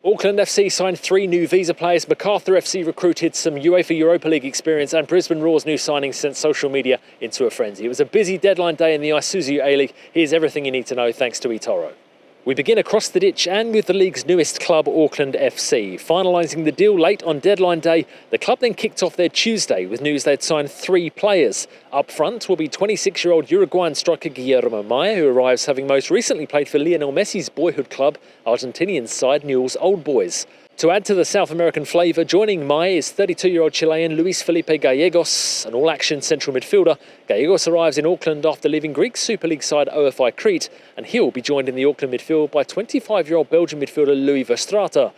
Auckland FC signed 3 new visa players, Macarthur FC recruited some UEFA Europa League experience, and Brisbane Roar's new signings sent social media into a frenzy. It was a busy deadline day in the Isuzu A-League. Here's everything you need to know thanks to eToro. We begin across the ditch and with the league's newest club, Auckland FC. Finalising the deal late on deadline day, the club then kicked off their Tuesday with news they'd signed 3 players. Up front will be 26-year-old Uruguayan striker Guillermo Maia, who arrives having most recently played for Lionel Messi's boyhood club, Argentinian side Newell's Old Boys. To add to the South American flavour, joining Maia is 32-year-old Chilean Luis Felipe Gallegos, an all-action central midfielder. Gallegos arrives in Auckland after leaving Greek Super League side OFI Crete, and he'll be joined in the Auckland midfield by 25-year-old Belgian midfielder Louis Verstraete.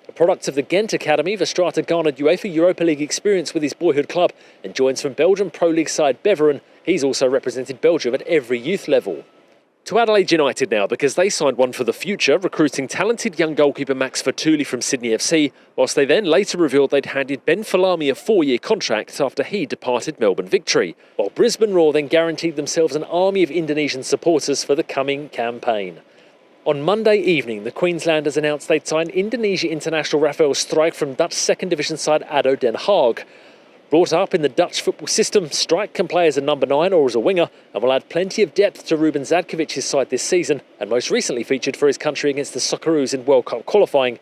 A product of the Ghent Academy, Verstraete garnered UEFA Europa League experience with his boyhood club and joins from Belgian Pro League side Beveren. He's also represented Belgium at every youth level. To Adelaide United now, because they signed one for the future, recruiting talented young goalkeeper Max Fertuli from Sydney FC, whilst they then later revealed they'd handed Ben Falami a 4-year contract after he departed Melbourne Victory, while Brisbane Roar then guaranteed themselves an army of Indonesian supporters for the coming campaign. On Monday evening, the Queenslanders announced they'd signed Indonesia international Rafael Strijk from Dutch second division side ADO Den Haag. Brought up in the Dutch football system, Strijk can play as a number 9 or as a winger and will add plenty of depth to Ruben Zadkovic's side this season, and most recently featured for his country against the Socceroos in World Cup qualifying.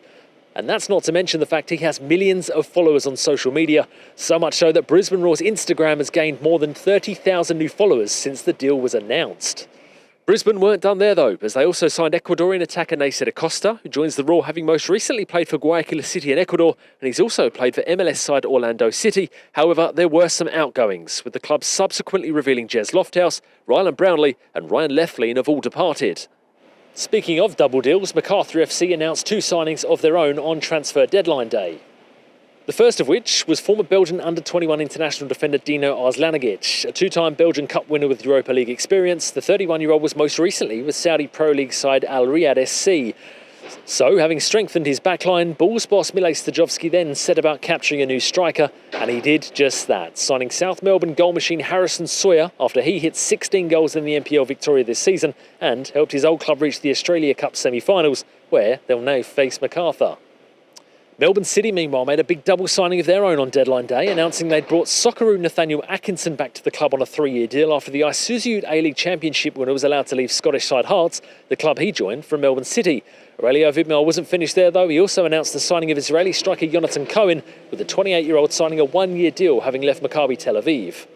And that's not to mention the fact he has millions of followers on social media, so much so that Brisbane Roar's Instagram has gained more than 30,000 new followers since the deal was announced. Brisbane weren't done there though, as they also signed Ecuadorian attacker Neisser Acosta, who joins the Roar having most recently played for Guayaquil City in Ecuador, and he's also played for MLS side Orlando City. However, there were some outgoings, with the club subsequently revealing Jez Lofthouse, Rylan Brownlee and Ryan Leflin have all departed. Speaking of double deals, Macarthur FC announced 2 signings of their own on transfer deadline day. The first of which was former Belgian under-21 international defender Dino Arslanagich, a 2-time Belgian Cup winner with Europa League experience. The 31-year-old was most recently with Saudi Pro League side Al Riyadh SC. So, having strengthened his backline, Bulls boss Mile Stajovski then set about capturing a new striker, and he did just that, signing South Melbourne goal machine Harrison Sawyer after he hit 16 goals in the NPL Victoria this season and helped his old club reach the Australia Cup semi-finals, where they'll now face Macarthur. Melbourne City, meanwhile, made a big double signing of their own on deadline day, announcing they'd brought Socceroo Nathaniel Atkinson back to the club on a 3-year deal after the Isuzu UTE A-League championship winner was allowed to leave Scottish side Hearts, the club he joined from Melbourne City. Aurelio Vidmar wasn't finished there though. He also announced the signing of Israeli striker Jonathan Cohen, with the 28-year-old signing a 1-year deal having left Maccabi Tel Aviv.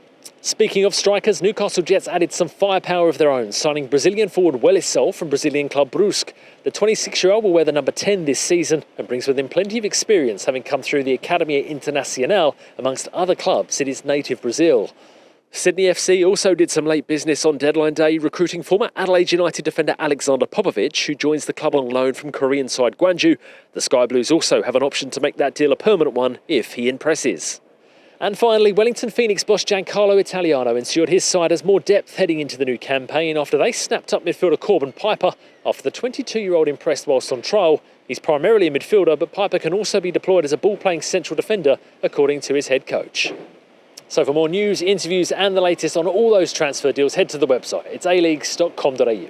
Speaking of strikers, Newcastle Jets added some firepower of their own, signing Brazilian forward Welissol from Brazilian club Brusque. The 26-year-old will wear the number 10 this season and brings with him plenty of experience, having come through the Academia Internacional amongst other clubs in his native Brazil. Sydney FC also did some late business on deadline day, recruiting former Adelaide United defender Alexander Popovic, who joins the club on loan from Korean side Gwangju. The Sky Blues also have an option to make that deal a permanent one if he impresses. And finally, Wellington Phoenix boss Giancarlo Italiano ensured his side has more depth heading into the new campaign after they snapped up midfielder Corbin Piper after the 22-year-old impressed whilst on trial. He's primarily a midfielder, but Piper can also be deployed as a ball-playing central defender, according to his head coach. So for more news, interviews and the latest on all those transfer deals, head to the website. It's aleagues.com.au.